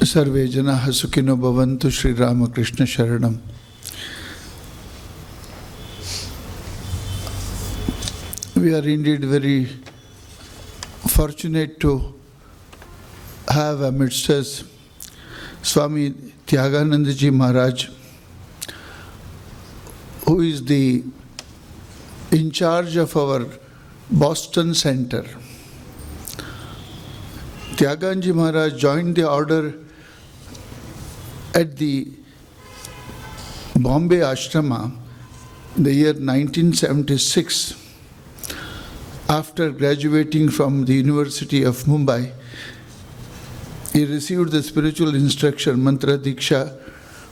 Sarve Janaha Sukhino Bhavantu Sri Ramakrishna Sharanam. We are indeed very fortunate to have amidst us Swami Tyaganandaji Maharaj, who is the in charge of our Boston Center. Tyaganandaji Maharaj joined the order at the Bombay Ashrama in the year 1976. After graduating from the University of Mumbai, he received the spiritual instruction, Mantra Diksha,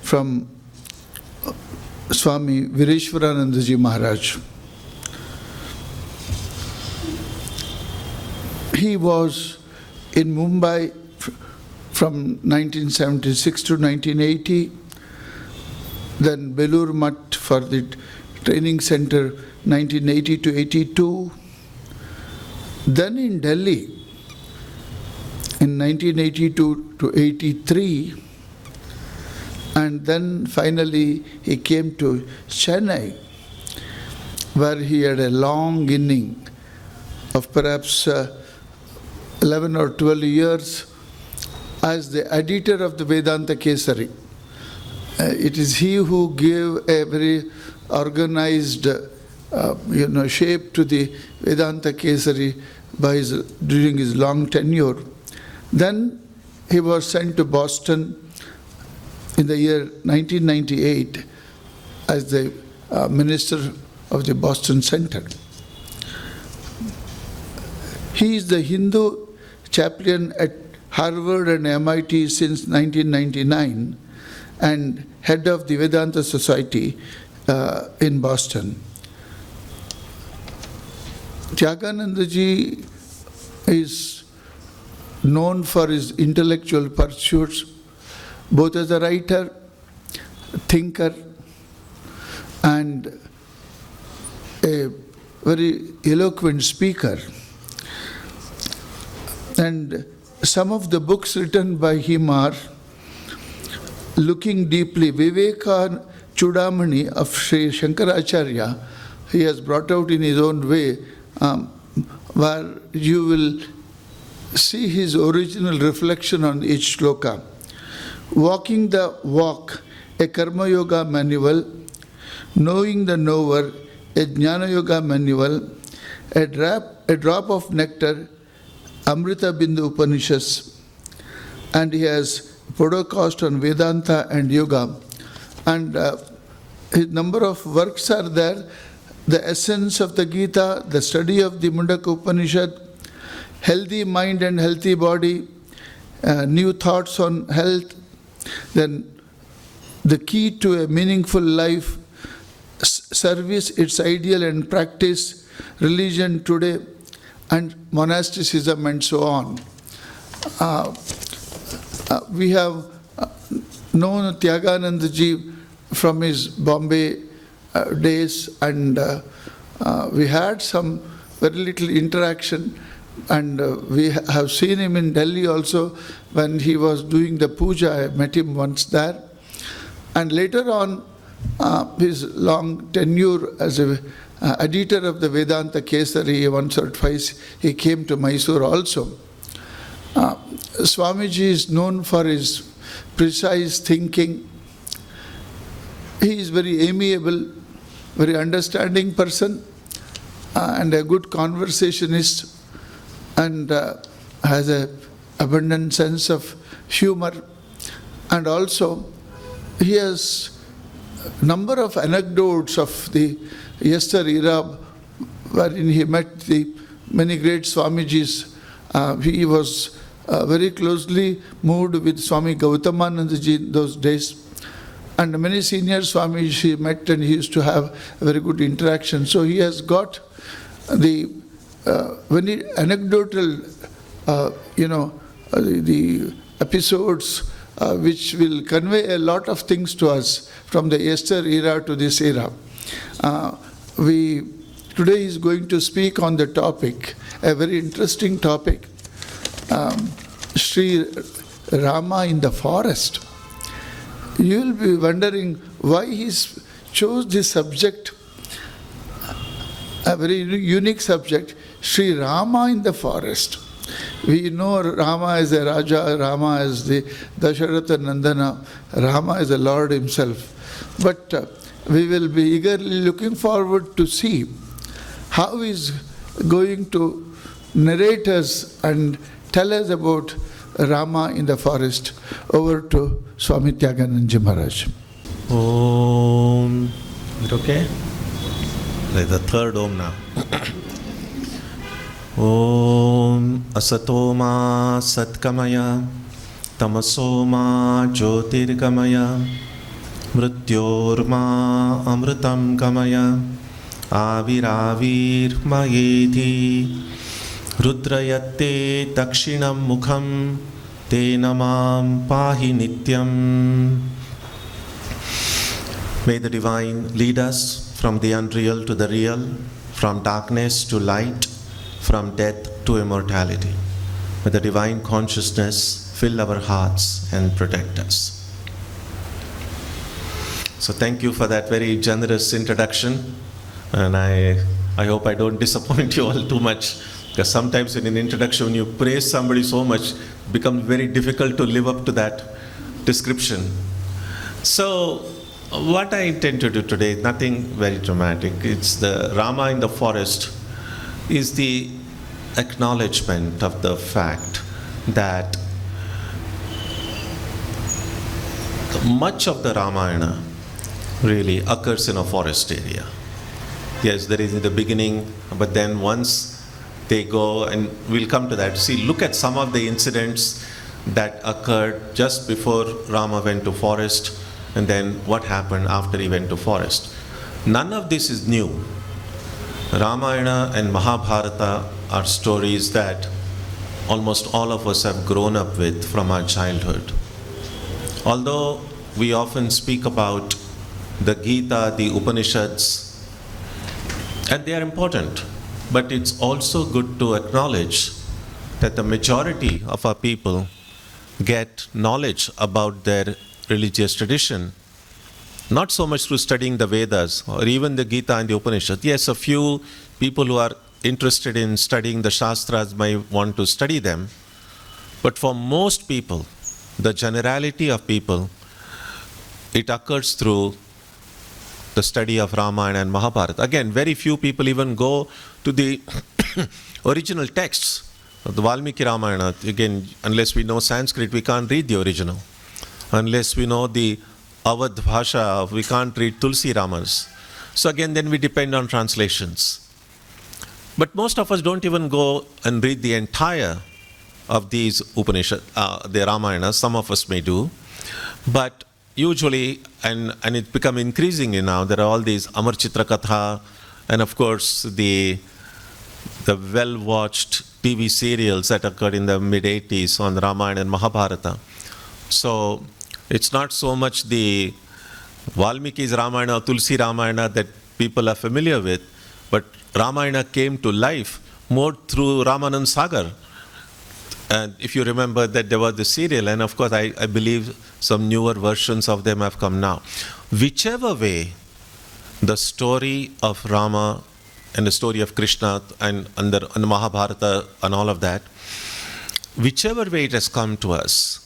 from Swami Vireshwaranandaji Maharaj. He was in Mumbai from 1976 to 1980, then Belur Math for the training center 1980 to 82, then in Delhi in 1982 to 83, and then finally he came to Chennai, where he had a long inning of perhaps 11 or 12 years as the editor of the Vedanta Kesari. It is he who gave a very organized shape to the Vedanta Kesari during his long tenure. Then he was sent to Boston in the year 1998 as the minister of the Boston Center. He is the Hindu chaplain at Harvard and MIT since 1999 and head of the Vedanta Society in Boston. Tyaganandaji is known for his intellectual pursuits, both as a writer, thinker, and a very eloquent speaker. And some of the books written by him are Looking Deeply, Viveka Chudamani of Sri Shankaracharya. He has brought out in his own way, where you will see his original reflection on each shloka. Walking the Walk, a Karma Yoga manual. Knowing the Knower, a Jnana Yoga manual. A drop of nectar, Amrita Bindu Upanishads. And he has podcast on Vedanta and Yoga. And his number of works are there. The essence of the Gita, the study of the Mundaka Upanishad, healthy mind and healthy body, new thoughts on health, then the key to a meaningful life, service, its ideal and practice, religion today, and monasticism and so on. We have known Tyaganandaji from his Bombay days, and we had some very little interaction, and we have seen him in Delhi also when he was doing the puja. I met him once there. And later on, his long tenure as an editor of the Vedanta Kesari, once or twice he came to Mysore also. Swamiji is known for his precise thinking. He is very amiable, very understanding person, and a good conversationist, and has an abundant sense of humor. And also, he has a number of anecdotes of the yester era wherein he met the many great Swamijis. He was very closely moved with Swami Gautamanandaji in those days. And many senior Swamis he met, and he used to have a very good interaction. So he has got the very anecdotal, the episodes which will convey a lot of things to us from the yester era to this era. Today is going to speak on the topic, a very interesting topic. Sri Rama in the forest. You will be wondering why he chose this subject, a very unique subject, Sri Rama in the forest. We know Rama as a Raja, Rama as the Dasharatha Nandana, Rama as the Lord himself. But we will be eagerly looking forward to see how he is going to narrate us and tell us about Rama in the forest. Over to Swami Tyaganandaji Maharaj. Om. Is it okay? Like the third Om now. Om Asatoma Satkamaya Tamasoma Jyotirgamaya Mrityorma Amritam Gamaya Aviravir Mayeti Rudrayate Dakshinam Mukham Te Namam Pahi Nityam. May the Divine lead us from the unreal to the real, from darkness to light, from death to immortality. May the Divine Consciousness fill our hearts and protect us. So thank you for that very generous introduction, and I hope I don't disappoint you all too much, because sometimes in an introduction when you praise somebody so much, it becomes very difficult to live up to that description. So what I intend to do today, nothing very dramatic. It's the Rama in the forest is the acknowledgement of the fact that much of the Ramayana really occurs in a forest area. Yes, there is in the beginning, but then once they go, and we'll come to that. See, look at some of the incidents that occurred just before Rama went to forest, and then what happened after he went to forest. None of this is new. Ramayana and Mahabharata are stories that almost all of us have grown up with from our childhood. Although we often speak about the Gita, the Upanishads, and they are important, but it's also good to acknowledge that the majority of our people get knowledge about their religious tradition not so much through studying the Vedas or even the Gita and the Upanishads. Yes, a few people who are interested in studying the Shastras might want to study them, but for most people, the generality of people, it occurs through the study of Ramayana and Mahabharata. Again, very few people even go to the original texts of the Valmiki Ramayana. Again, unless we know Sanskrit, we can't read the original. Unless we know the Awadh Bhasha, we can't read Tulsi Ramas. So again, then we depend on translations. But most of us don't even go and read the entire of these Upanishads, the Ramayana. Some of us may do. But usually, and it's become increasingly now, there are all these Amar Chitra Katha, and of course the well-watched TV serials that occurred in the mid-80s on Ramayana and Mahabharata. So it's not so much the Valmiki's Ramayana or Tulsi Ramayana that people are familiar with, but Ramayana came to life more through Ramanand Sagar. And if you remember that there was the serial, and of course I believe some newer versions of them have come now. Whichever way the story of Rama and the story of Krishna and the Mahabharata and all of that, whichever way it has come to us,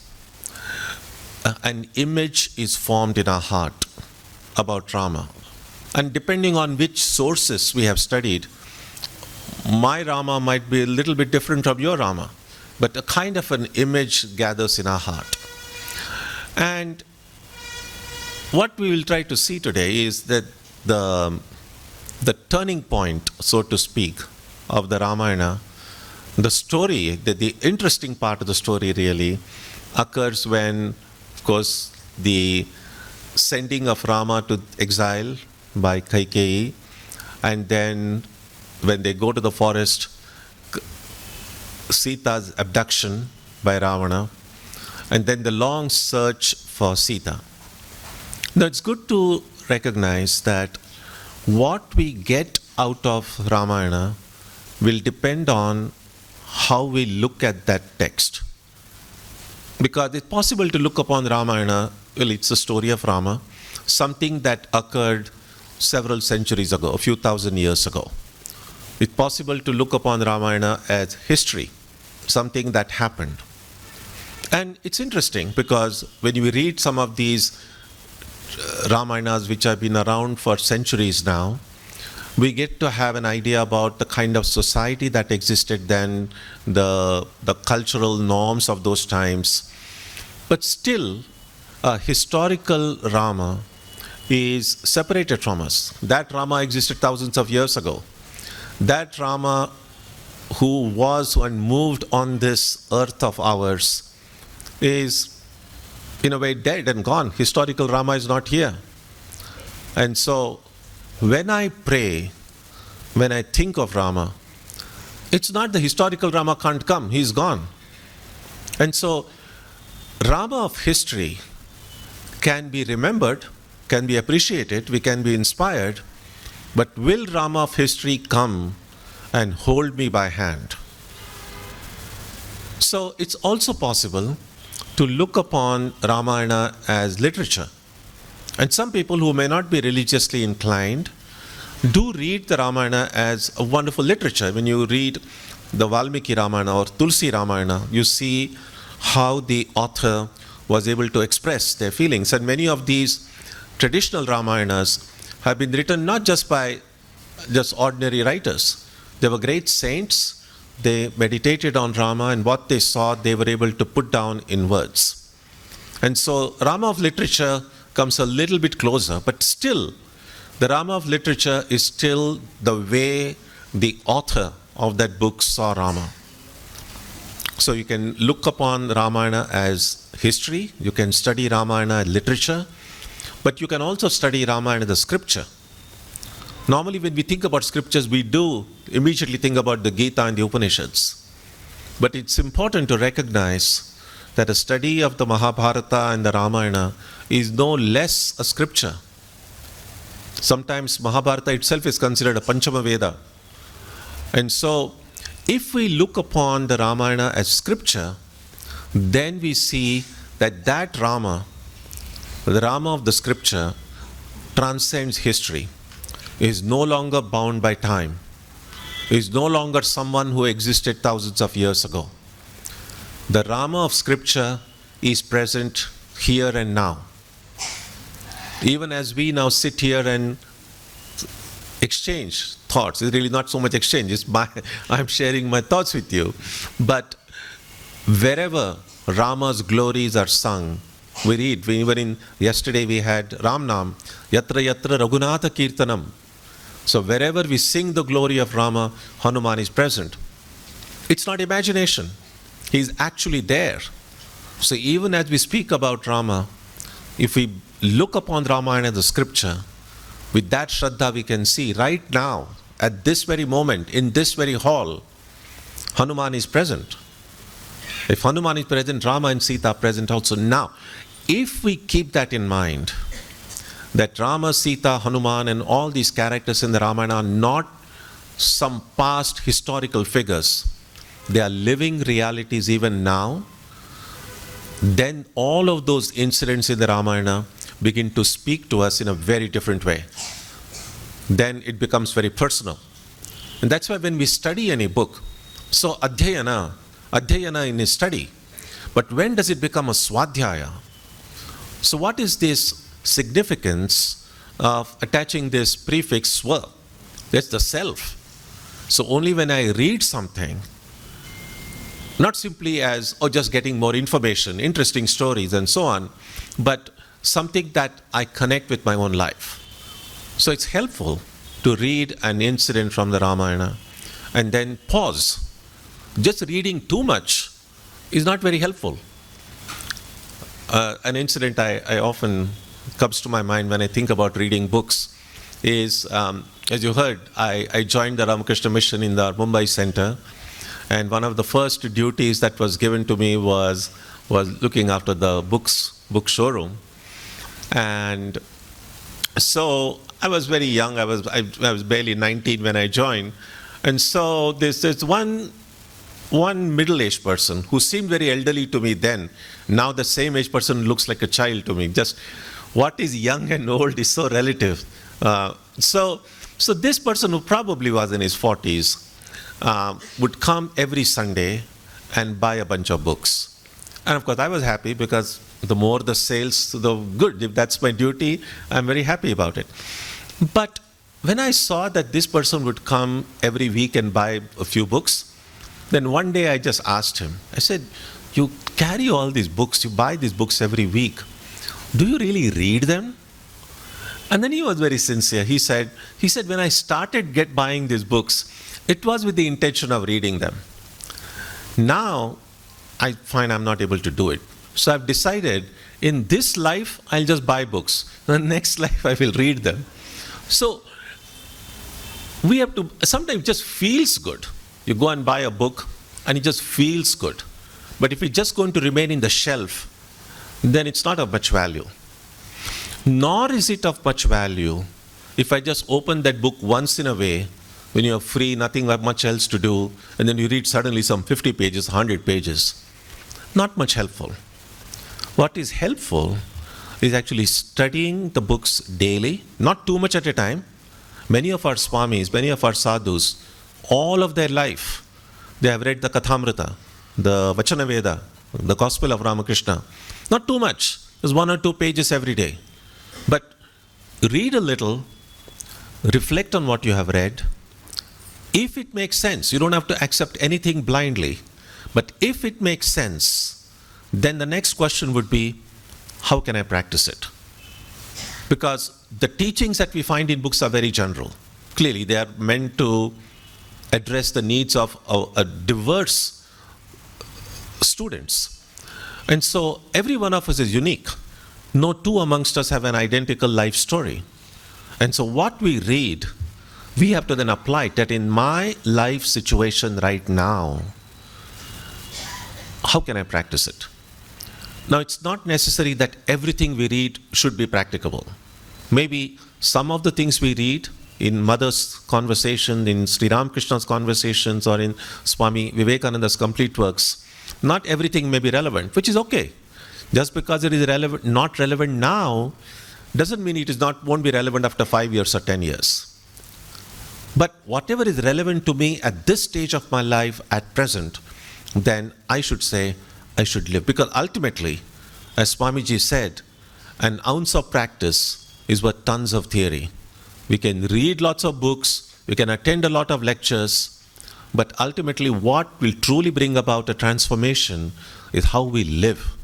an image is formed in our heart about Rama. And depending on which sources we have studied, my Rama might be a little bit different from your Rama, but a kind of an image gathers in our heart. And what we will try to see today is that the turning point, so to speak, of the Ramayana, the story, the interesting part of the story really occurs when, of course, the sending of Rama to exile by Kaikeyi, and then when they go to the forest, Sita's abduction by Ravana, and then the long search for Sita. Now it's good to recognize that what we get out of Ramayana will depend on how we look at that text. Because it's possible to look upon Ramayana, well, it's a story of Rama, something that occurred several centuries ago, a few thousand years ago. It's possible to look upon Ramayana as history, something that happened. And it's interesting because when you read some of these Ramayanas which have been around for centuries now, we get to have an idea about the kind of society that existed then, the cultural norms of those times. But still, a historical Rama is separated from us. That Rama existed thousands of years ago. That Rama who was and moved on this earth of ours is in a way dead and gone. Historical Rama is not here. And so when I pray, when I think of Rama, it's not the historical Rama can't come, he's gone. And so Rama of history can be remembered, can be appreciated, we can be inspired, but will Rama of history come and hold me by hand? So it's also possible to look upon Ramayana as literature. And some people who may not be religiously inclined do read the Ramayana as a wonderful literature. When you read the Valmiki Ramayana or Tulsi Ramayana, you see how the author was able to express their feelings. And many of these traditional Ramayanas have been written not just by just ordinary writers. They were great saints. They meditated on Rama, and what they saw, they were able to put down in words. And so Rama of literature comes a little bit closer, but still, the Rama of literature is still the way the author of that book saw Rama. So you can look upon Ramayana as history, you can study Ramayana as literature, but you can also study Ramayana as a scripture. Normally when we think about scriptures, we do immediately think about the Gita and the Upanishads. But it's important to recognize that a study of the Mahabharata and the Ramayana is no less a scripture. Sometimes Mahabharata itself is considered a Panchama Veda. And so, if we look upon the Ramayana as scripture, then we see that that Rama, the Rama of the scripture, transcends history, is no longer bound by time, is no longer someone who existed thousands of years ago. The Rama of scripture is present here and now. Even as we now sit here and exchange thoughts, it's really not so much exchange, I'm sharing my thoughts with you. But wherever Rama's glories are sung, we read, yesterday we had Ramnam, Yatra Yatra Raghunatha Kirtanam. So wherever we sing the glory of Rama, Hanuman is present. It's not imagination. He's actually there. So even as we speak about Rama, if we look upon Ramayana as a scripture, with that Shraddha we can see right now, at this very moment, in this very hall, Hanuman is present. If Hanuman is present, Rama and Sita are present also now. If we keep that in mind, that Rama, Sita, Hanuman and all these characters in the Ramayana are not some past historical figures, they are living realities even now, then all of those incidents in the Ramayana begin to speak to us in a very different way. Then it becomes very personal. And that's why when we study any book, so Adhyayana in study, but when does it become a Swadhyaya? So what is this significance of attaching this prefix swa? That's the self. So only when I read something, not simply as, just getting more information, interesting stories and so on, but something that I connect with my own life. So it's helpful to read an incident from the Ramayana and then pause. Just reading too much is not very helpful. An incident I often comes to my mind when I think about reading books is, as you heard, I joined the Ramakrishna mission in the Mumbai center, and one of the first duties that was given to me was looking after the book showroom. And so I was very young, I was barely 19 when I joined, and so there's one one middle-aged person who seemed very elderly to me then. Now the same age person looks like a child to me. Just what is young and old is so relative. So this person, who probably was in his 40s, would come every Sunday and buy a bunch of books. And of course, I was happy, because the more the sales, the good. If that's my duty, I'm very happy about it. But when I saw that this person would come every week and buy a few books, then one day I just asked him, I said, you carry all these books, you buy these books every week. Do you really read them? And then he was very sincere. He said, when I started buying these books, it was with the intention of reading them. Now, I find I'm not able to do it. So I've decided, in this life, I'll just buy books. In the next life, I will read them. So we have to, sometimes it just feels good. You go and buy a book, and it just feels good. But if it's just going to remain in the shelf, then it's not of much value. Nor is it of much value if I just open that book once in a way, when you're free, nothing much else to do, and then you read suddenly some 50 pages, 100 pages. Not much helpful. What is helpful is actually studying the books daily, not too much at a time. Many of our Swamis, many of our sadhus, all of their life, they have read the Kathamrita, the Vachana Veda, the Gospel of Ramakrishna. Not too much, just 1 or 2 pages every day. But read a little, reflect on what you have read. If it makes sense, you don't have to accept anything blindly. But if it makes sense, then the next question would be, how can I practice it? Because the teachings that we find in books are very general. Clearly, they are meant to address the needs of a diverse students. And so every one of us is unique. No two amongst us have an identical life story. And so what we read, we have to then apply it, that in my life situation right now, how can I practice it? Now, it's not necessary that everything we read should be practicable. Maybe some of the things we read in Mother's conversation, in Sri Ramakrishna's conversations, or in Swami Vivekananda's complete works, not everything may be relevant, which is okay. Just because it is not relevant now, doesn't mean won't be relevant after 5 years or 10 years. But whatever is relevant to me at this stage of my life, at present, then I should say, I should live. Because ultimately, as Swamiji said, an ounce of practice is worth tons of theory. We can read lots of books, we can attend a lot of lectures, but ultimately what will truly bring about a transformation is how we live.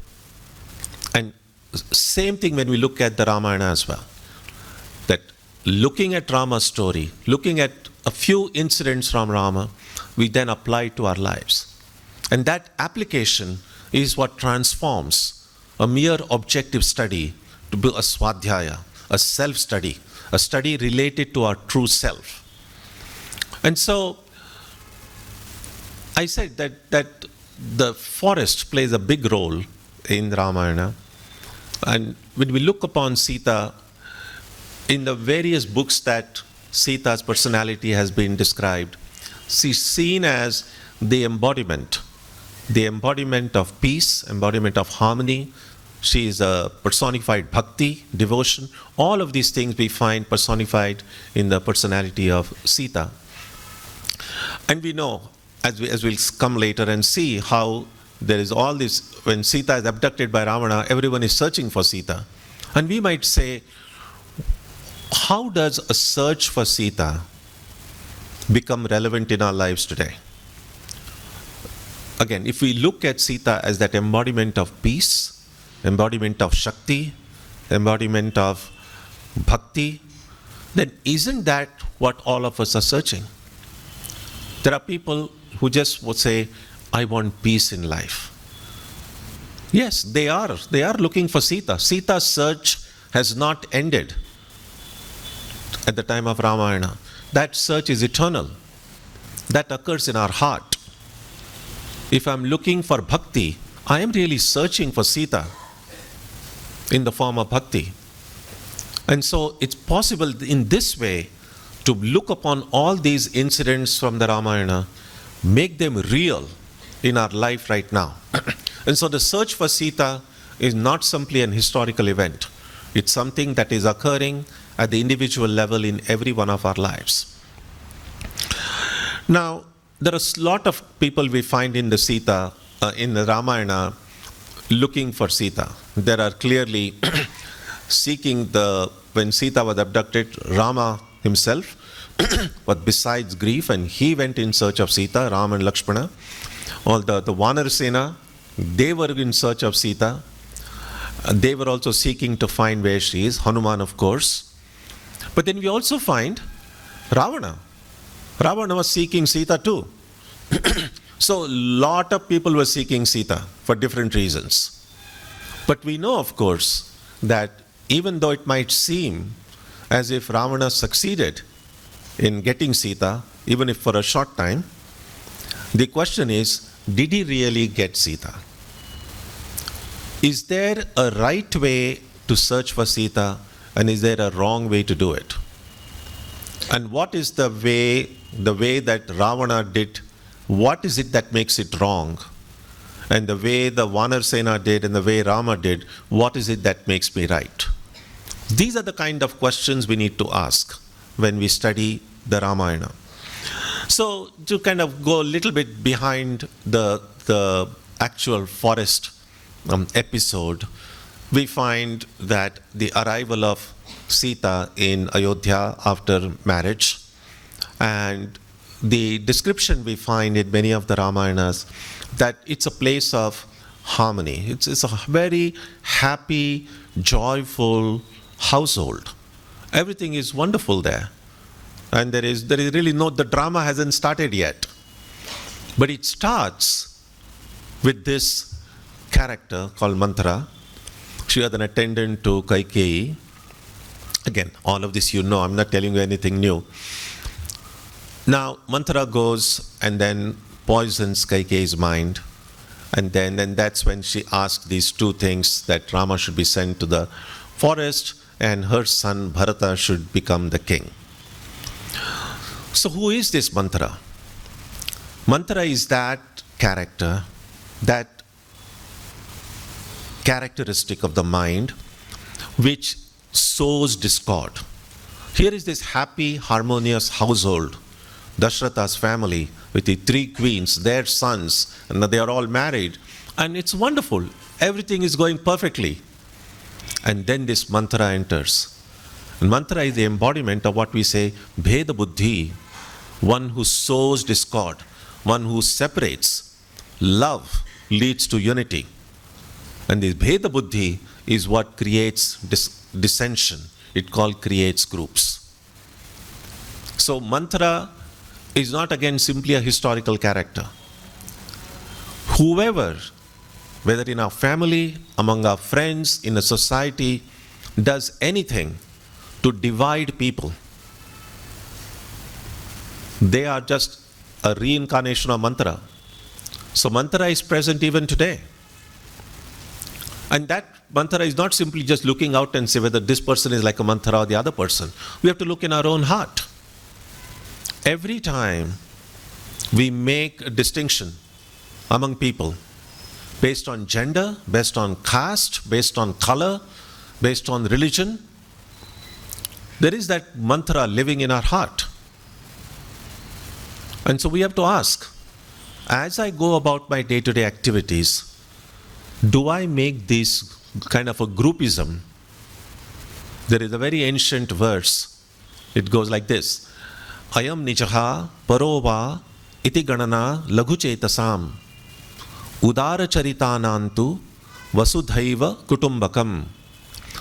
And same thing when we look at the Ramayana as well. That looking at Rama's story, looking at a few incidents from Rama, we then apply to our lives. And that application is what transforms a mere objective study to be a swadhyaya, a self-study, a study related to our true self. And so I said that the forest plays a big role in Ramayana. And when we look upon Sita, in the various books that Sita's personality has been described, she's seen as the embodiment of peace, embodiment of harmony. She is a personified bhakti, devotion. All of these things we find personified in the personality of Sita. And we know, as we'll come later and see, how there is all this, when Sita is abducted by Ravana, everyone is searching for Sita. And we might say, how does a search for Sita become relevant in our lives today? Again, if we look at Sita as that embodiment of peace, embodiment of Shakti, embodiment of Bhakti, then isn't that what all of us are searching? There are people who just would say, I want peace in life. Yes, they are looking for Sita. Sita's search has not ended at the time of Ramayana. That search is eternal. That occurs in our heart. If I'm looking for bhakti, I am really searching for Sita in the form of bhakti. And so it's possible in this way to look upon all these incidents from the Ramayana, make them real in our life right now. And so the search for Sita is not simply an historical event. It's something that is occurring at the individual level in every one of our lives. Now, there are a lot of people we find in the Sita, in the Ramayana, looking for Sita. There are clearly seeking when Sita was abducted, Rama himself, but besides grief, and he went in search of Sita, Ram and Lakshmana. All the Vanar Sena, they were in search of Sita. They were also seeking to find where she is, Hanuman of course. But then we also find Ravana. Ravana was seeking Sita too. So a lot of people were seeking Sita for different reasons. But we know, of course, that even though it might seem as if Ravana succeeded in getting Sita, even if for a short time, the question is, did he really get Sita? Is there a right way to search for Sita, and is there a wrong way to do it? And what is the way that Ravana did, what is it that makes it wrong? And the way the Vanar Sena did and the way Rama did, what is it that makes me right? These are the kind of questions we need to ask when we study the Ramayana. So to kind of go a little bit behind the actual forest episode, we find that the arrival of Sita in Ayodhya after marriage, and the description we find in many of the Ramayanas that it's a place of harmony. It's a very happy, joyful household. Everything is wonderful there. And there is really the drama hasn't started yet. But it starts with this character called Manthara. She was an attendant to Kaikeyi. Again, all of this you know, I'm not telling you anything new. Now, Manthara goes and then poisons Kaikeyi's mind. And that's when she asks these two things, that Rama should be sent to the forest and her son Bharata should become the king. So who is this Manthara? Manthara is that character, that characteristic of the mind which sows discord. Here is this happy, harmonious household, Dashratha's family with the three queens, their sons, and they are all married. And it's wonderful. Everything is going perfectly. And then this Manthara enters. And Manthara is the embodiment of what we say, Bheda Buddhi, one who sows discord, one who separates. Love leads to unity. And this Bheda Buddhi is what creates dissension. It creates groups. So Manthara is not again simply a historical character. Whoever, whether in our family, among our friends, in a society, does anything to divide people, they are just a reincarnation of Manthara. So Manthara is present even today. And that Manthara is not simply just looking out and say whether this person is like a Manthara or the other person. We have to look in our own heart. Every time we make a distinction among people based on gender, based on caste, based on color, based on religion, there is that Manthara living in our heart. And so we have to ask, as I go about my day-to-day activities, do I make this kind of a groupism? There is a very ancient verse. It goes like this. Ayam nijaha parova iti ganana laghuchetasam udara charitanantu vasudhaiva kutumbakam.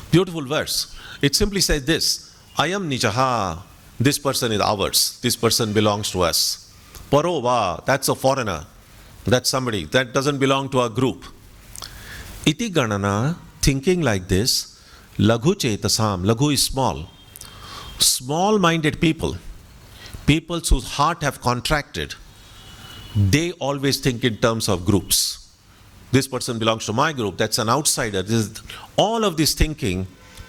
Beautiful verse. It simply says this. Ayam nijaha, this person is ours. This person belongs to us. Parova, that's a foreigner. That's somebody. That doesn't belong to our group. Iti ganana, thinking like this, laghu chetasam. Laghu is small. Small-minded people. People whose heart have contracted, they always think in terms of groups. This person belongs to my group, that's an outsider. All of this thinking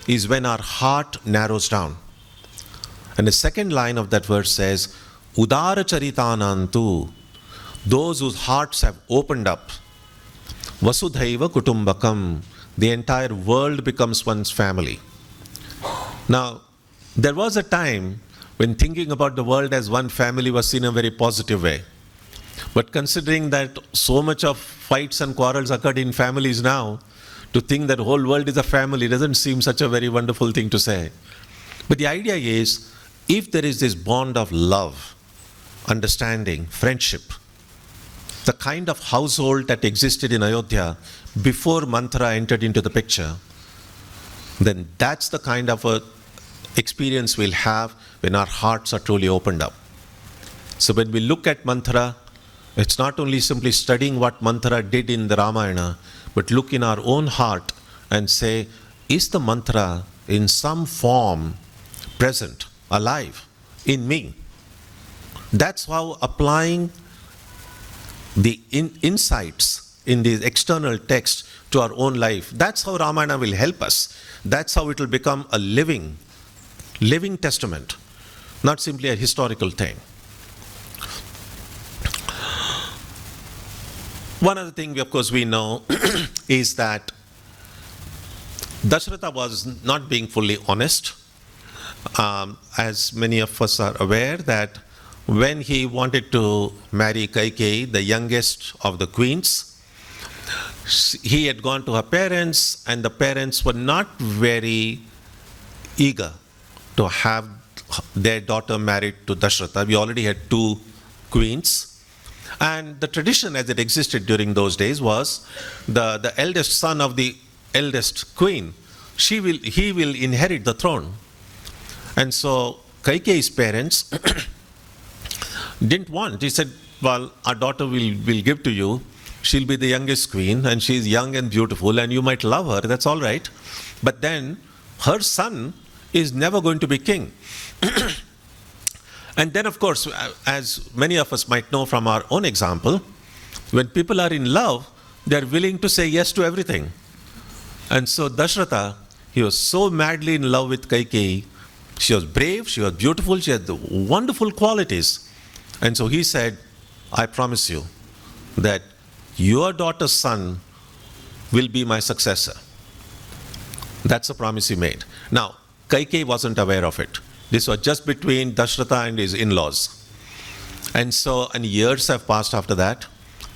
is when our heart narrows down. And the second line of that verse says, Udara charitanantu, those whose hearts have opened up. Vasudhaiva Kutumbakam. The entire world becomes one's family. Now, there was a time when thinking about the world as one family was seen in a very positive way. But considering that so much of fights and quarrels occurred in families now, to think that the whole world is a family doesn't seem such a very wonderful thing to say. But the idea is, if there is this bond of love, understanding, friendship, the kind of household that existed in Ayodhya before Manthara entered into the picture, then that's the kind of a experience we'll have when our hearts are truly opened up. So when we look at Manthara, it's not only simply studying what Manthara did in the Ramayana, but look in our own heart and say, is the Manthara in some form present, alive, in me? That's how applying the insights in the external text to our own life, that's how Ramayana will help us. That's how it will become a living testament, not simply a historical thing. One other thing, of course, we know is that Dasharatha was not being fully honest. As many of us are aware that when he wanted to marry Kaikeyi, the youngest of the queens, he had gone to her parents, and the parents were not very eager to have their daughter married to Dasharatha. We already had two queens. And the tradition as it existed during those days was the eldest son of the eldest queen, he will inherit the throne. And so Kaikeyi's parents didn't want. He said, well, our daughter will give to you. She'll be the youngest queen, and she's young and beautiful, and you might love her, that's all right. But then her son is never going to be king. And then, of course, as many of us might know from our own example, when people are in love, they're willing to say yes to everything. And so Dasharatha, he was so madly in love with Kaikeyi. She was brave, she was beautiful, she had the wonderful qualities. And so he said, I promise you that your daughter's son will be my successor. That's a promise he made. Now, Kaikeyi wasn't aware of it. This was just between Dasharatha and his in-laws. And years have passed after that,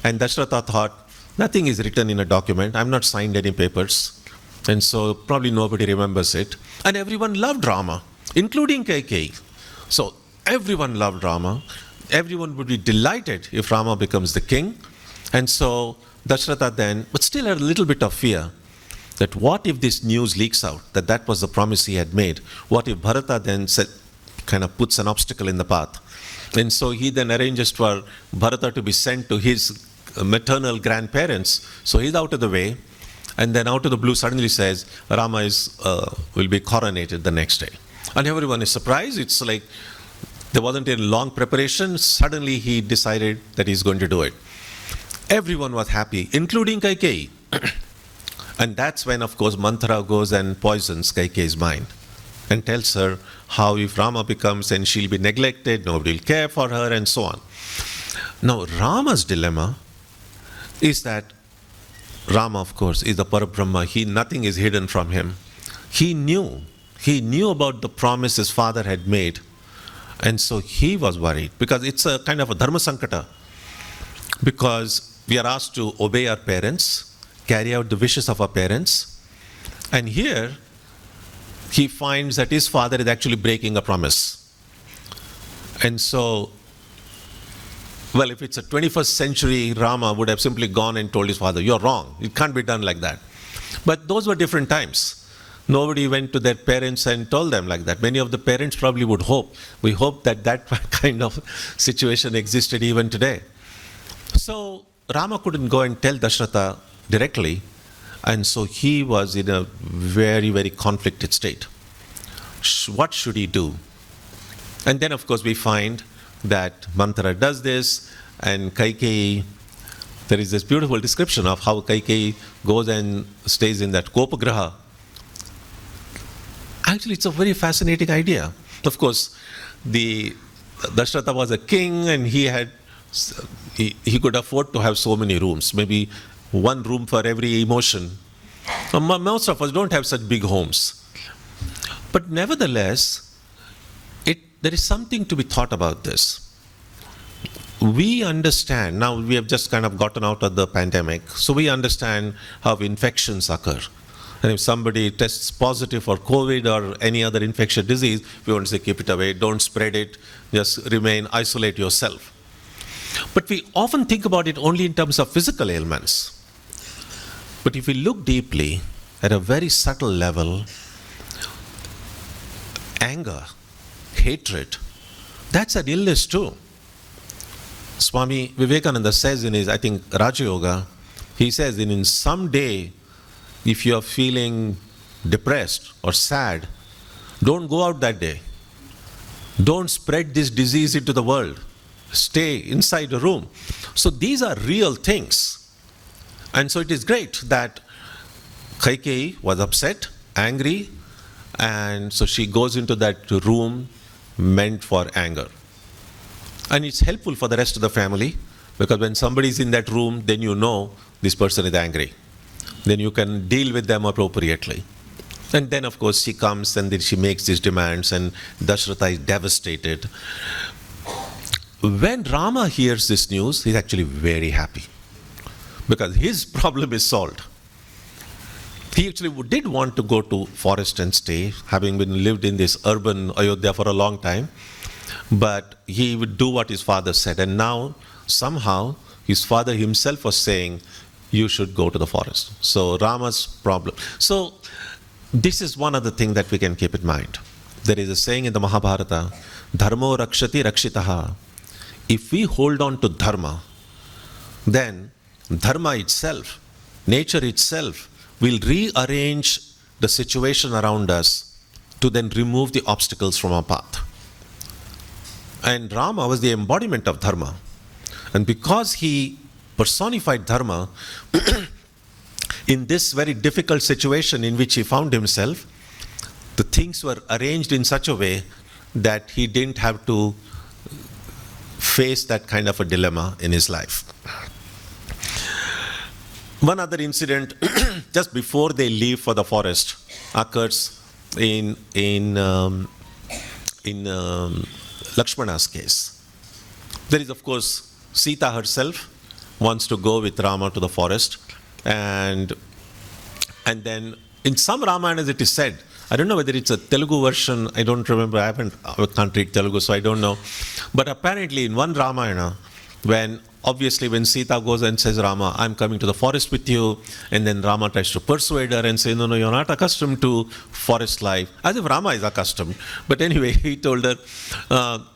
and Dasharatha thought, nothing is written in a document, I've not signed any papers, and so probably nobody remembers it. And everyone loved Rama, including Kaikeyi. So everyone loved Rama. Everyone would be delighted if Rama becomes the king. And so Dasharatha then, but still had a little bit of fear, that what if this news leaks out, that was the promise he had made? What if Bharata then kind of puts an obstacle in the path? And so he then arranges for Bharata to be sent to his maternal grandparents. So he's out of the way, and then out of the blue suddenly says, Rama will be coronated the next day. And everyone is surprised. It's like there wasn't a long preparation. Suddenly he decided that he's going to do it. Everyone was happy, including Kaikeyi. And that's when, of course, Manthara goes and poisons Kaikeyi's mind and tells her how if Rama becomes, and she'll be neglected, nobody will care for her, and so on. Now, Rama's dilemma is that Rama, of course, is the Parabrahma. Nothing is hidden from him. He knew about the promise his father had made, and so he was worried, because it's a kind of a dharma sankata, because we are asked to obey our parents, carry out the wishes of our parents, and here he finds that his father is actually breaking a promise. And so, well, if it's a 21st century, Rama would have simply gone and told his father, you're wrong, it can't be done like that. But those were different times. Nobody went to their parents and told them like that. Many of the parents probably would hope. We hope that kind of situation existed even today. So Rama couldn't go and tell Dasharatha directly, and so he was in a very, very conflicted state. What should he do? And then, of course, we find that Manthara does this, and Kaikeyi, there is this beautiful description of how Kaikeyi goes and stays in that Kopagraha. Actually, it's a very fascinating idea. Of course, Dasharatha was a king, and he had he could afford to have so many rooms, maybe one room for every emotion. Most of us don't have such big homes. But nevertheless, there is something to be thought about this. We understand, now we have just kind of gotten out of the pandemic, so we understand how infections occur. And if somebody tests positive for COVID or any other infectious disease, we want to say keep it away, don't spread it, just remain, isolate yourself. But we often think about it only in terms of physical ailments. But if we look deeply, at a very subtle level, anger, hatred, that's an illness too. Swami Vivekananda says in his, I think, Raja Yoga, he says in some day, if you are feeling depressed or sad, don't go out that day. Don't spread this disease into the world. Stay inside a room. So these are real things. And so it is great that Kaikeyi was upset, angry, and so she goes into that room meant for anger. And it's helpful for the rest of the family, because when somebody is in that room, then you know this person is angry. Then you can deal with them appropriately. And then, of course, she comes and then she makes these demands, and Dasharatha is devastated. When Rama hears this news, he's actually very happy, because his problem is solved. He actually did want to go to forest and stay, having been lived in this urban Ayodhya for a long time. But he would do what his father said. And now, somehow, his father himself was saying, you should go to the forest. So Rama's problem. So this is one other thing that we can keep in mind. There is a saying in the Mahabharata, Dharmo rakshati rakshitaha. If we hold on to dharma, then dharma itself, nature itself, will rearrange the situation around us to then remove the obstacles from our path. And Rama was the embodiment of dharma. And because he personified dharma, in this very difficult situation in which he found himself, the things were arranged in such a way that he didn't have to face that kind of a dilemma in his life. One other incident, just before they leave for the forest, occurs in Lakshmana's case. There is, of course, Sita herself wants to go with Rama to the forest, and then in some Ramayanas it is said, I don't know whether it's a Telugu version, I don't remember, I can't read Telugu, so I don't know. But apparently in one Ramayana, when Sita goes and says, Rama, I'm coming to the forest with you, and then Rama tries to persuade her and say, no, you're not accustomed to forest life, as if Rama is accustomed. But anyway, he told her,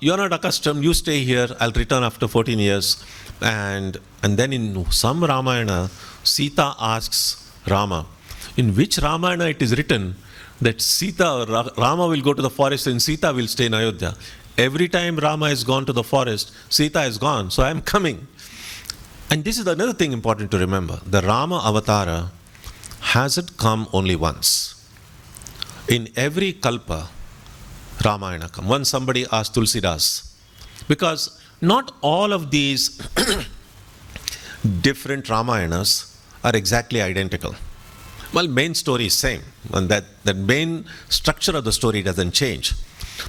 you're not accustomed, you stay here, I'll return after 14 years. And then in some Ramayana, Sita asks Rama, in which Ramayana it is written that Rama will go to the forest and Sita will stay in Ayodhya. Every time Rama has gone to the forest, Sita is gone, so I am coming. And this is another thing important to remember. The Rama Avatara hasn't come only once. In every Kalpa, Ramayana comes. Once somebody asked Tulsidas, because not all of these different Ramayanas are exactly identical. Well, main story is same, and that main structure of the story doesn't change.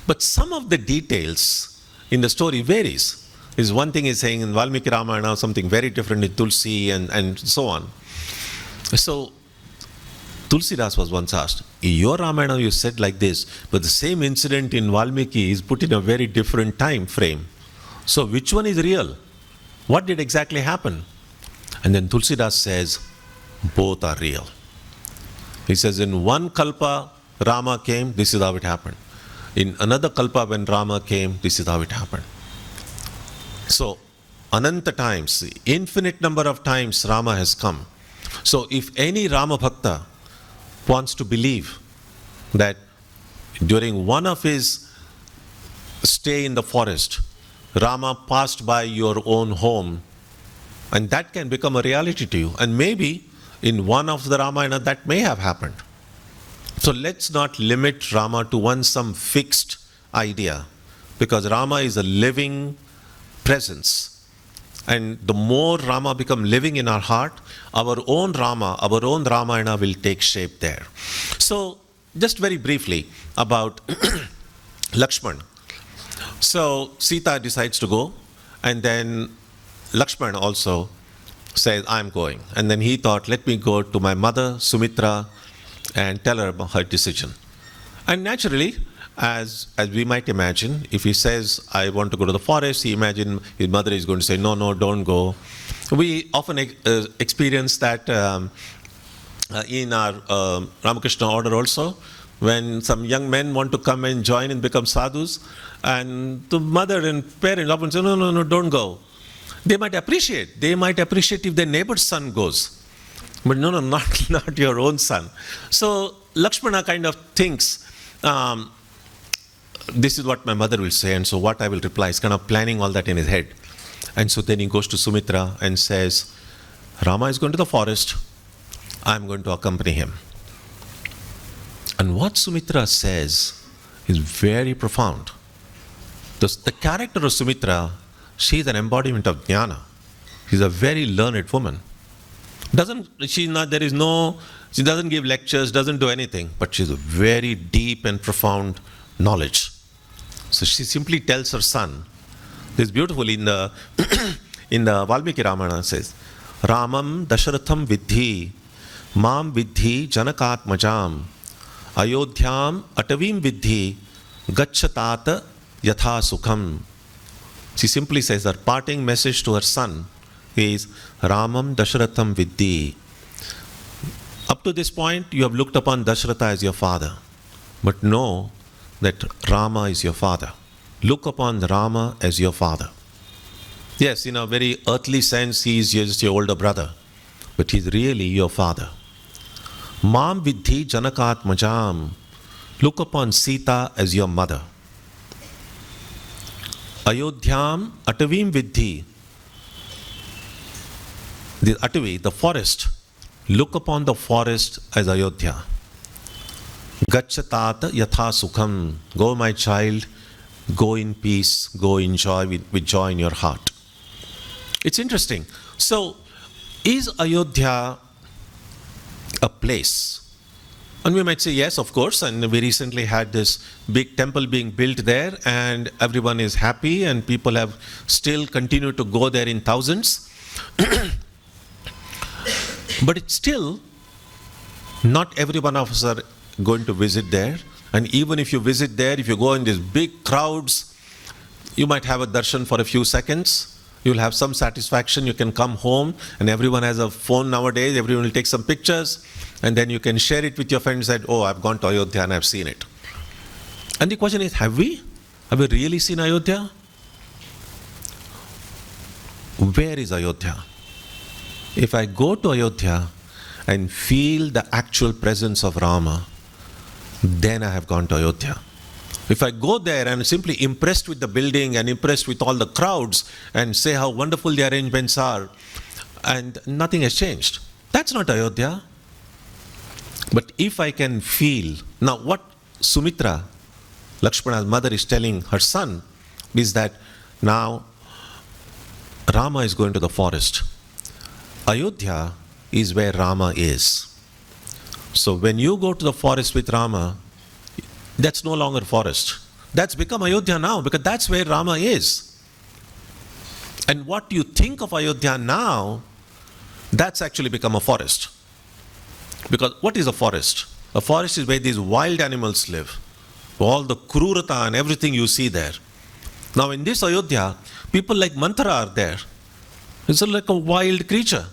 But some of the details in the story varies. Is one thing is saying in Valmiki Ramayana something very different in Tulsi and so on. So Tulsidas was once asked, in your Ramayana you said like this, but the same incident in Valmiki is put in a very different time frame. So which one is real? What did exactly happen? And then Tulsidas says, both are real. He says in one Kalpa Rama came, this is how it happened. In another Kalpa when Rama came, this is how it happened. So, Ananta times, infinite number of times Rama has come. So, if any Rama Bhakta wants to believe that during one of his stay in the forest, Rama passed by your own home, and that can become a reality to you. And maybe in one of the Ramayana that may have happened. So let's not limit Rama to some fixed idea, because Rama is a living presence And the more Rama become living in our heart, our own Rama, our own Ramayana will take shape there. So, just very briefly about Lakshman. So, Sita decides to go, and then Lakshman also says, I'm going. And then he thought, let me go to my mother, Sumitra, and tell her about her decision. And naturally, as we might imagine, if he says, I want to go to the forest, he imagines his mother is going to say, no, no, don't go. We often experience that in our Ramakrishna order also, when some young men want to come and join and become sadhus, and the mother and parents often say, no, no, no, don't go. They might appreciate if their neighbor's son goes. But no, no, not your own son. So Lakshmana kind of thinks, this is what my mother will say, and so what I will reply. He's kind of planning all that in his head. And so then he goes to Sumitra and says, Rama is going to the forest, I'm going to accompany him. And what Sumitra says is very profound. The character of Sumitra, she is an embodiment of jnana. She's a very learned woman. She doesn't give lectures, doesn't do anything, but she's a very deep and profound knowledge. So she simply tells her son, this is beautiful in the in the Valmiki Ramayana says, Ramam Dasharatham Vidhi, Mam Vidhi Janakatmajam, Ayodhyam Atavim Vidhi, Gachatata Yatha Sukham. She simply says her parting message to her son is Ramam Dasharatham Vidhi. Up to this point, you have looked upon Dasharatha as your father. But know that Rama is your father. Look upon Rama as your father. Yes, in a very earthly sense, he is just your older brother. But he is really your father. Mam Vidhi Janakatmajam. Look upon Sita as your mother. Ayodhyam Atavim Vidhi. The Atavi, the forest. Look upon the forest as Ayodhya. Gachatata Yatha Sukham. Go, my child, go in peace, go in joy, with joy in your heart. It's interesting. So, is Ayodhya a place? And we might say, yes, of course. And we recently had this big temple being built there, and everyone is happy, and people have still continued to go there in thousands. But it's still, not every one of us are going to visit there. And even if you visit there, if you go in these big crowds, you might have a darshan for a few seconds. You'll have some satisfaction. You can come home, and everyone has a phone nowadays. Everyone will take some pictures, and then you can share it with your friends that, oh, I've gone to Ayodhya and I've seen it. And the question is, have we? Have we really seen Ayodhya? Where is Ayodhya? If I go to Ayodhya and feel the actual presence of Rama, then I have gone to Ayodhya. If I go there and simply impressed with the building and impressed with all the crowds and say how wonderful the arrangements are, and nothing has changed, that's not Ayodhya. But if I can feel, now what Sumitra, Lakshmana's mother, is telling her son is that now Rama is going to the forest. Ayodhya is where Rama is. So when you go to the forest with Rama, that's no longer forest. That's become Ayodhya now, because that's where Rama is. And what you think of Ayodhya now, that's actually become a forest. Because what is a forest? A forest is where these wild animals live. All the krurata and everything you see there. Now in this Ayodhya, people like Manthara are there. It's like a wild creature.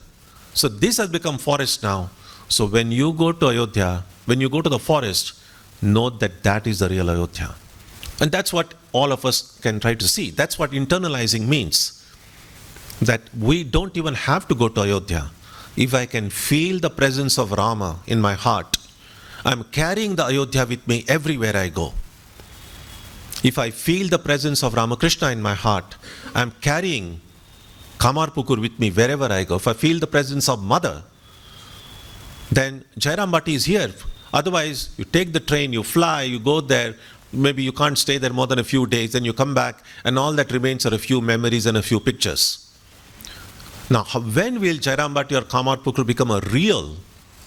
So this has become forest now. So when you go to Ayodhya, when you go to the forest, note that that is the real Ayodhya. And that's what all of us can try to see. That's what internalizing means. That we don't even have to go to Ayodhya. If I can feel the presence of Rama in my heart, I'm carrying the Ayodhya with me everywhere I go. If I feel the presence of Ramakrishna in my heart, I'm carrying Kamarpukur with me wherever I go. If I feel the presence of Mother, then Jairam Bhatti is here. Otherwise, you take the train, you fly, you go there, maybe you can't stay there more than a few days, then you come back, and all that remains are a few memories and a few pictures. Now, when will Jairam Bhatti or Kamarpukul become a real,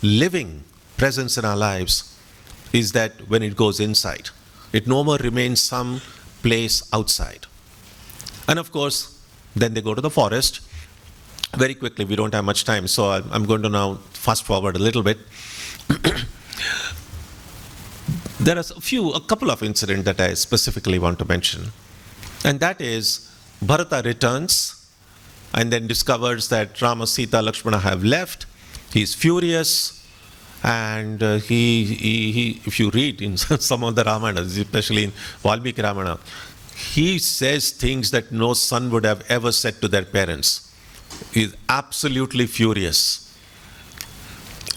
living presence in our lives is that when it goes inside. It no more remains some place outside. And of course, then they go to the forest. Very quickly, we don't have much time, so I'm going to now fast forward a little bit. There are a couple of incidents that I specifically want to mention. And that is, Bharata returns and then discovers that Rama, Sita, Lakshmana have left. He's furious, and he if you read in some of the Ramayana, especially in Valmiki Ramayana, he says things that no son would have ever said to their parents. He's absolutely furious.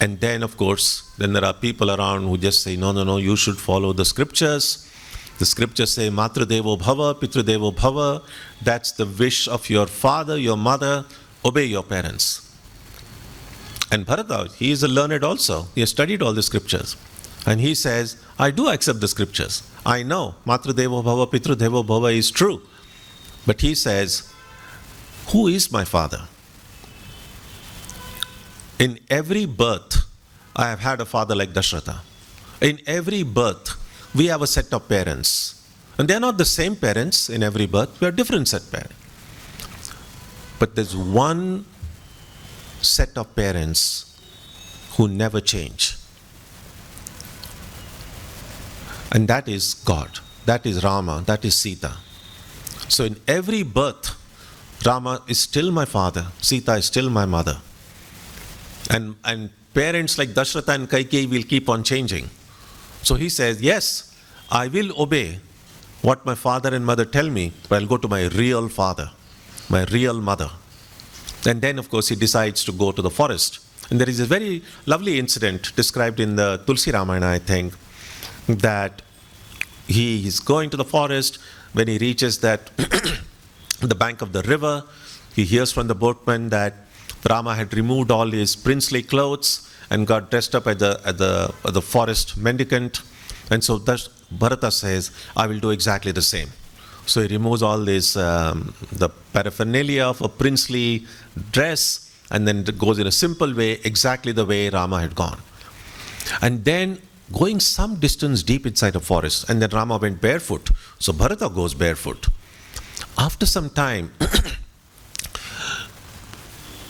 And then, of course, then there are people around who just say, no, you should follow the scriptures. The scriptures say, Matra Devo Bhava, Pitra Devo Bhava. That's the wish of your father, your mother. Obey your parents. And Bharata, he is a learned also. He has studied all the scriptures. And he says, I do accept the scriptures. I know Matra Devo Bhava, Pitra Devo Bhava is true. But he says, who is my father? In every birth, I have had a father like Dashratha. In every birth, we have a set of parents. And they are not the same parents in every birth. We are different set of parents. But there's one set of parents who never change. And that is God. That is Rama. That is Sita. So in every birth, Rama is still my father. Sita is still my mother. And parents like Dashratha and Kaikeyi will keep on changing. So he says, yes, I will obey what my father and mother tell me, but I'll go to my real father, my real mother. And then, of course, he decides to go to the forest. And there is a very lovely incident described in the Tulsi Ramayana, I think, that he is going to the forest. When he reaches that the bank of the river, he hears from the boatman that Rama had removed all his princely clothes and got dressed up as the forest mendicant. And so Bharata says, I will do exactly the same. So he removes all this, the paraphernalia of a princely dress, and then it goes in a simple way, exactly the way Rama had gone. And then going some distance deep inside the forest, and then Rama went barefoot. So Bharata goes barefoot. After some time,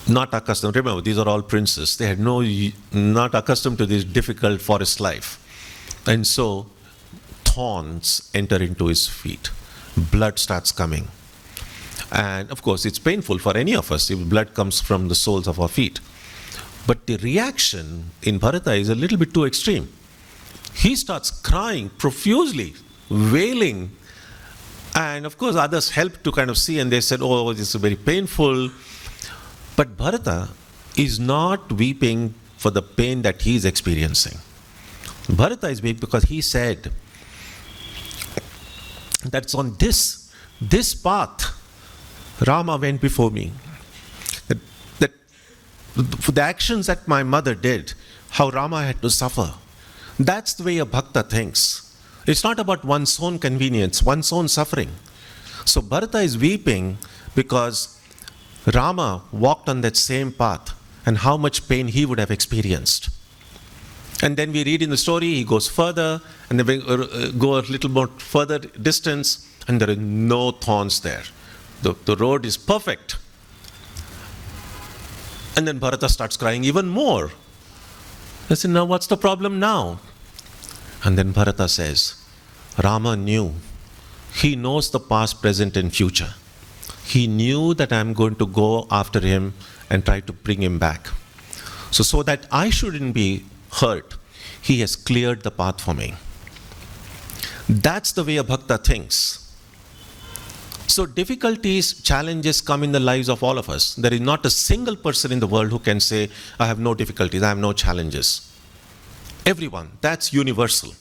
not accustomed, remember, these are all princes. They had not accustomed to this difficult forest life. And so thorns enter into his feet. Blood starts coming. And of course, it's painful for any of us if blood comes from the soles of our feet. But the reaction in Bharata is a little bit too extreme. He starts crying profusely, wailing. And of course, others helped to kind of see, and they said, oh, this is very painful. But Bharata is not weeping for the pain that he is experiencing. Bharata is weeping because he said, that's on this path, Rama went before me. That for the actions that my mother did, how Rama had to suffer. That's the way a bhakta thinks. It's not about one's own convenience, one's own suffering. So Bharata is weeping because Rama walked on that same path and how much pain he would have experienced. And then we read in the story, he goes further, and then we go a little more further distance, and there are no thorns there. The road is perfect. And then Bharata starts crying even more. I said, now what's the problem now? And then Bharata says, Rama knew. He knows the past, present, and future. He knew that I'm going to go after him and try to bring him back. So that I shouldn't be hurt, he has cleared the path for me. That's the way a bhakta thinks. So difficulties, challenges come in the lives of all of us. There is not a single person in the world who can say, I have no difficulties, I have no challenges. Everyone, that's universal.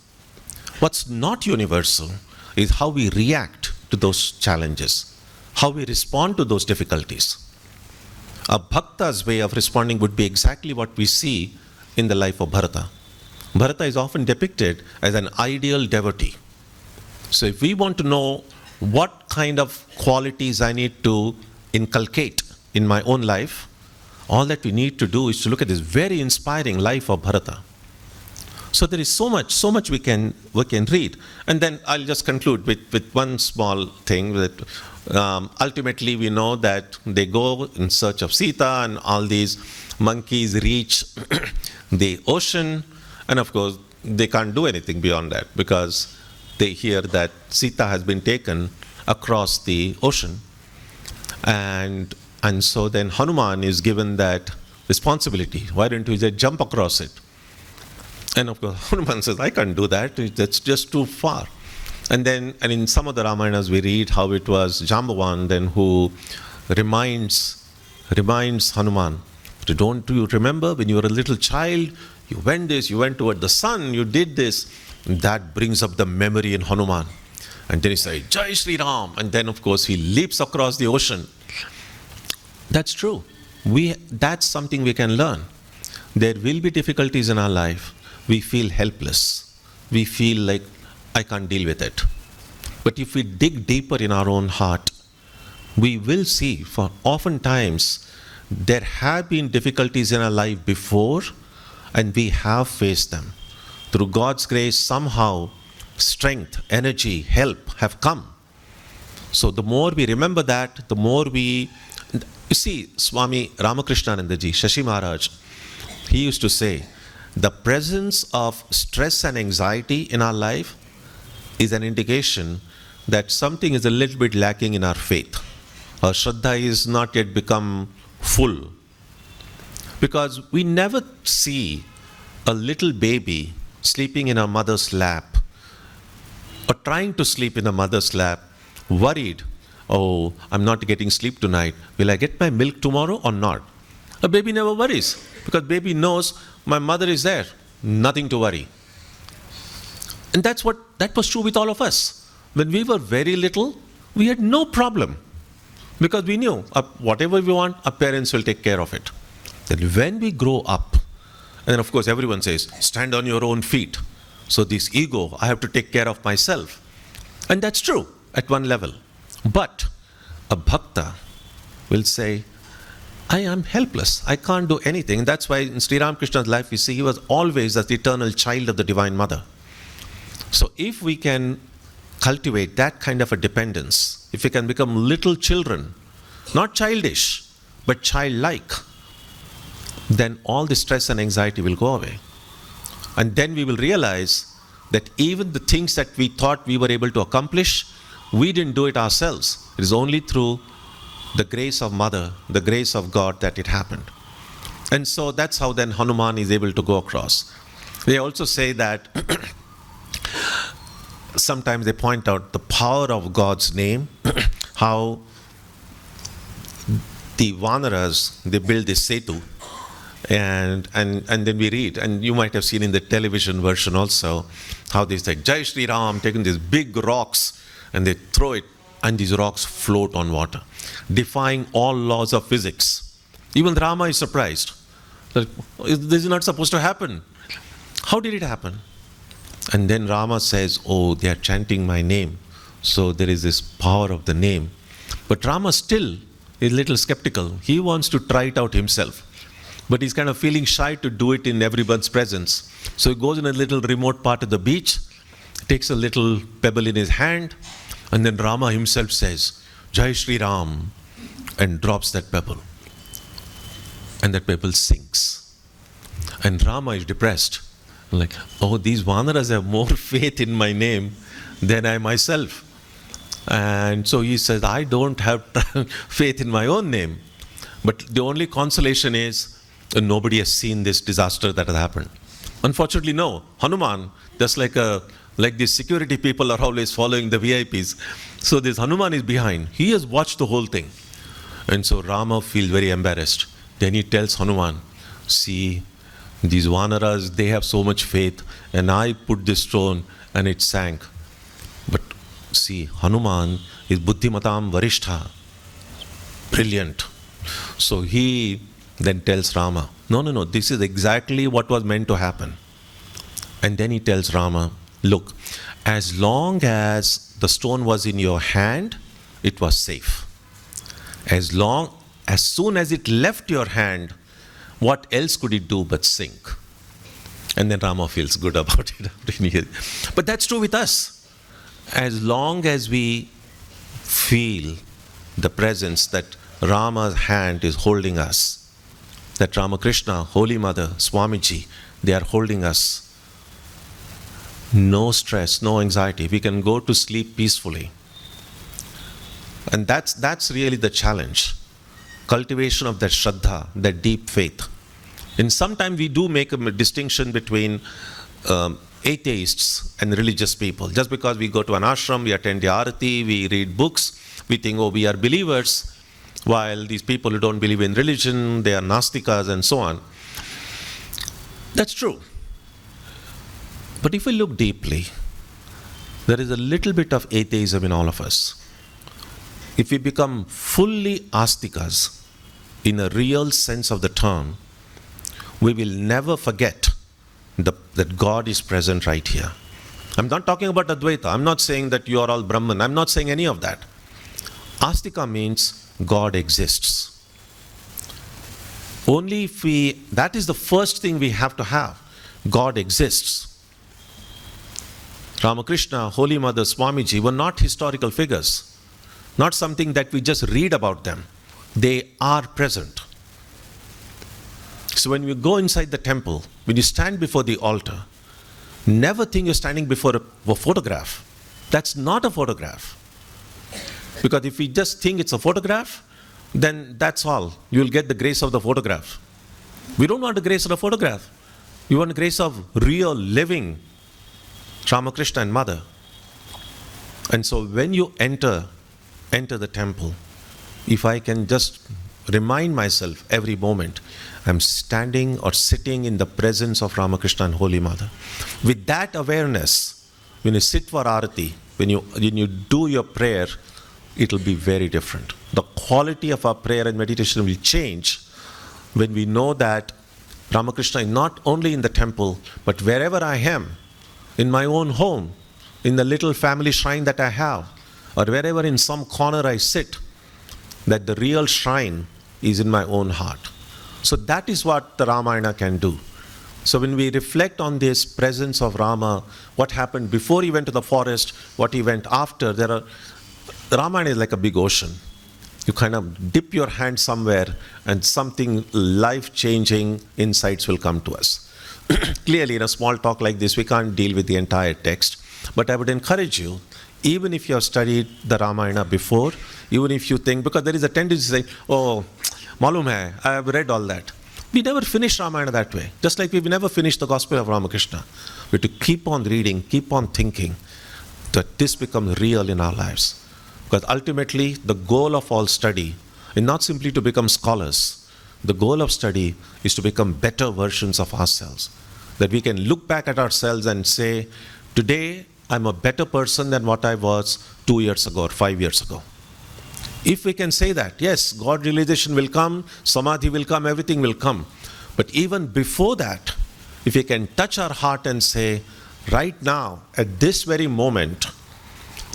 What's not universal is how we react to those challenges, how we respond to those difficulties. A bhakta's way of responding would be exactly what we see in the life of Bharata. Bharata is often depicted as an ideal devotee. So if we want to know what kind of qualities I need to inculcate in my own life, all that we need to do is to look at this very inspiring life of Bharata. So there is so much we can read. And then I'll just conclude with one small thing that ultimately we know that they go in search of Sita, and all these monkeys reach the ocean, and of course they can't do anything beyond that because they hear that Sita has been taken across the ocean. And so then Hanuman is given that responsibility. Why don't you just jump across it? And of course, Hanuman says, I can't do that. That's just too far. And in some of the Ramayanas, we read how it was Jambavan then who reminds Hanuman, don't you remember when you were a little child, you went toward the sun, you did this. And that brings up the memory in Hanuman. And then he says, Jai Shri Ram. And then, of course, he leaps across the ocean. That's true. That's something we can learn. There will be difficulties in our life. We feel helpless. We feel like, I can't deal with it. But if we dig deeper in our own heart, we will see, for oftentimes, there have been difficulties in our life before, and we have faced them. Through God's grace, somehow, strength, energy, help have come. So the more we remember that, the more you see, Swami Ramakrishna-Nandaji, Shashi Maharaj, he used to say, the presence of stress and anxiety in our life is an indication that something is a little bit lacking in our faith. Our Shraddha is not yet become full. Because we never see a little baby sleeping in a mother's lap or trying to sleep in a mother's lap, worried, oh, I'm not getting sleep tonight. Will I get my milk tomorrow or not? A baby never worries because baby knows my mother is there. Nothing to worry. And that was true with all of us. When we were very little, we had no problem because we knew whatever we want, our parents will take care of it. Then when we grow up, and then of course everyone says, stand on your own feet. So this ego, I have to take care of myself. And that's true at one level. But a bhakta will say, I am helpless. I can't do anything. That's why in Sri Ramakrishna's life, we see he was always the eternal child of the Divine Mother. So if we can cultivate that kind of a dependence, if we can become little children, not childish, but childlike, then all the stress and anxiety will go away. And then we will realize that even the things that we thought we were able to accomplish, we didn't do it ourselves. It is only through the grace of Mother, the grace of God that it happened. And so that's how then Hanuman is able to go across. They also say that sometimes they point out the power of God's name, how the Vanaras, they build this setu, and then we read, and you might have seen in the television version also, how they say, Jai Shri Ram, taking these big rocks, and they throw it, and these rocks float on water, defying all laws of physics. Even Rama is surprised. Like, this is not supposed to happen. How did it happen? And then Rama says, oh, they are chanting my name. So there is this power of the name. But Rama still is a little skeptical. He wants to try it out himself. But he's kind of feeling shy to do it in everyone's presence. So he goes in a little remote part of the beach, takes a little pebble in his hand, and then Rama himself says, Jai Shri Ram, and drops that pebble. And that pebble sinks. And Rama is depressed. Like, oh, these Vanaras have more faith in my name than I myself. And so he says, I don't have faith in my own name. But the only consolation is nobody has seen this disaster that has happened. Unfortunately, no. Hanuman, just like these security people are always following the VIPs. So this Hanuman is behind. He has watched the whole thing. And so Rama feels very embarrassed. Then he tells Hanuman, see, these Vanaras, they have so much faith, and I put this stone and it sank. But see, Hanuman is Buddhimatam Varishtha. Brilliant. So he then tells Rama, no, this is exactly what was meant to happen. And then he tells Rama, look, as long as the stone was in your hand, it was safe. As long as soon as it left your hand, what else could it do but sink? And then Rama feels good about it. But that's true with us. As long as we feel the presence that Rama's hand is holding us, that Ramakrishna, Holy Mother, Swamiji, they are holding us, no stress, no anxiety. We can go to sleep peacefully. And that's really the challenge. Cultivation of that Shraddha, that deep faith. And sometimes we do make a distinction between atheists and religious people. Just because we go to an ashram, we attend the arati, we read books, we think, oh, we are believers, while these people who don't believe in religion, they are nastikas and so on. That's true. But if we look deeply, there is a little bit of atheism in all of us. If we become fully astikas, in a real sense of the term, we will never forget that God is present right here. I'm not talking about Advaita. I'm not saying that you are all Brahman. I'm not saying any of that. Astika means God exists. Only if that is the first thing we have to have. God exists. Ramakrishna, Holy Mother, Swamiji were not historical figures. Not something that we just read about them. They are present. So when you go inside the temple, when you stand before the altar, never think you're standing before a photograph. That's not a photograph. Because if we just think it's a photograph, then that's all. You'll get the grace of the photograph. We don't want the grace of the photograph. We want the grace of real, living Ramakrishna and Mother. And so when you enter the temple, if I can just remind myself every moment, I'm standing or sitting in the presence of Ramakrishna and Holy Mother. With that awareness, when you sit for Arati, when you do your prayer, it will be very different. The quality of our prayer and meditation will change when we know that Ramakrishna is not only in the temple, but wherever I am, in my own home, in the little family shrine that I have, or wherever in some corner I sit, that the real shrine is in my own heart. So that is what the Ramayana can do. So when we reflect on this presence of Rama, what happened before he went to the forest, what he went after, the Ramayana is like a big ocean. You kind of dip your hand somewhere and something life-changing insights will come to us. Clearly, in a small talk like this, we can't deal with the entire text. But I would encourage you, even if you have studied the Ramayana before, even if you think, because there is a tendency to say, oh, malum hai, I have read all that. We never finish Ramayana that way. Just like we've never finished the Gospel of Ramakrishna. We have to keep on reading, keep on thinking, that this becomes real in our lives. Because ultimately, the goal of all study is not simply to become scholars. The goal of study is to become better versions of ourselves. That we can look back at ourselves and say, today I'm a better person than what I was 2 years ago or 5 years ago. If we can say that, yes, God realization will come, samadhi will come, everything will come. But even before that, if we can touch our heart and say, right now, at this very moment,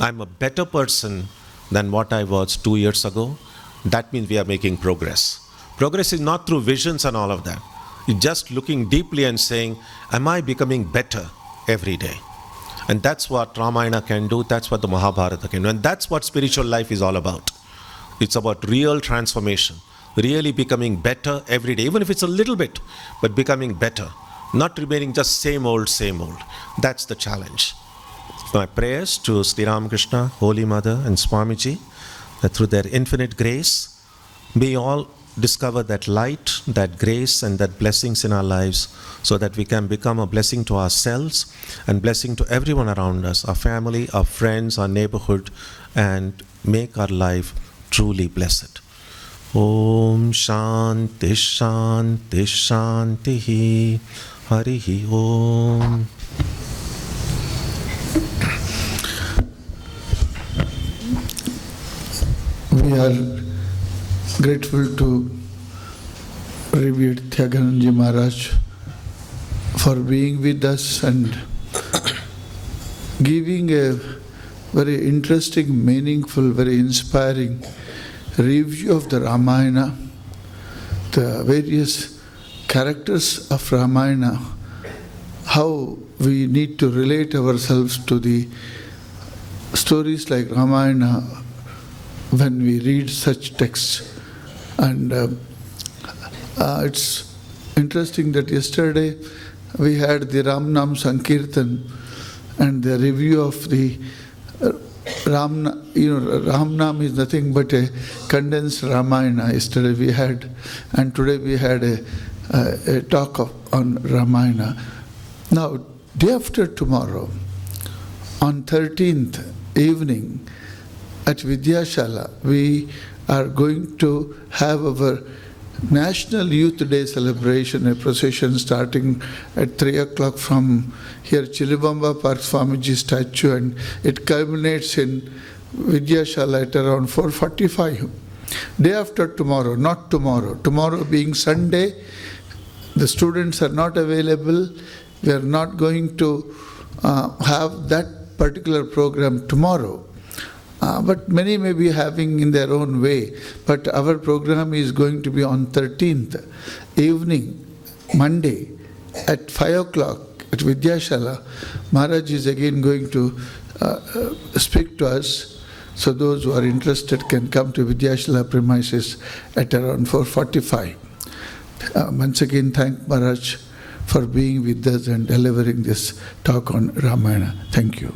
I'm a better person than what I was 2 years ago, that means we are making progress. Progress is not through visions and all of that. It's just looking deeply and saying, am I becoming better every day? And that's what Ramayana can do, that's what the Mahabharata can do, and that's what spiritual life is all about. It's about real transformation, really becoming better every day, even if it's a little bit, but becoming better, not remaining just same old, same old. That's the challenge. My prayers to Sri Ramakrishna, Holy Mother and Swamiji, that through their infinite grace, we all discover that light, that grace and that blessings in our lives so that we can become a blessing to ourselves and blessing to everyone around us, our family, our friends, our neighborhood, and make our life truly blessed. Om Shanti Shanti Shanti Harihi Om. We are grateful to Revered Tyaganandaji Maharaj for being with us and giving a very interesting, meaningful, very inspiring review of the Ramayana the various characters of Ramayana, how we need to relate ourselves to the stories like Ramayana when we read such texts. And it's interesting that yesterday we had the Ram Nam Sankirtan and the review of the Ram Nam is nothing but a condensed Ramayana. Yesterday we had, and today we had a talk on Ramayana. Now, day after tomorrow, on 13th evening at Vidyashala, we are going to have our National Youth Day celebration, a procession starting at 3 o'clock from here, Chilibamba Park Swamiji statue, and it culminates in Vidyashala at around 4:45. Day after tomorrow, not tomorrow. Tomorrow being Sunday, the students are not available. We are not going to have that particular program tomorrow. But many may be having in their own way. But our program is going to be on 13th evening, Monday, at 5 o'clock at Vidyashala. Maharaj is again going to speak to us. So those who are interested can come to Vidyashala premises at around 4:45. Once again, thank Maharaj for being with us and delivering this talk on Ramayana. Thank you.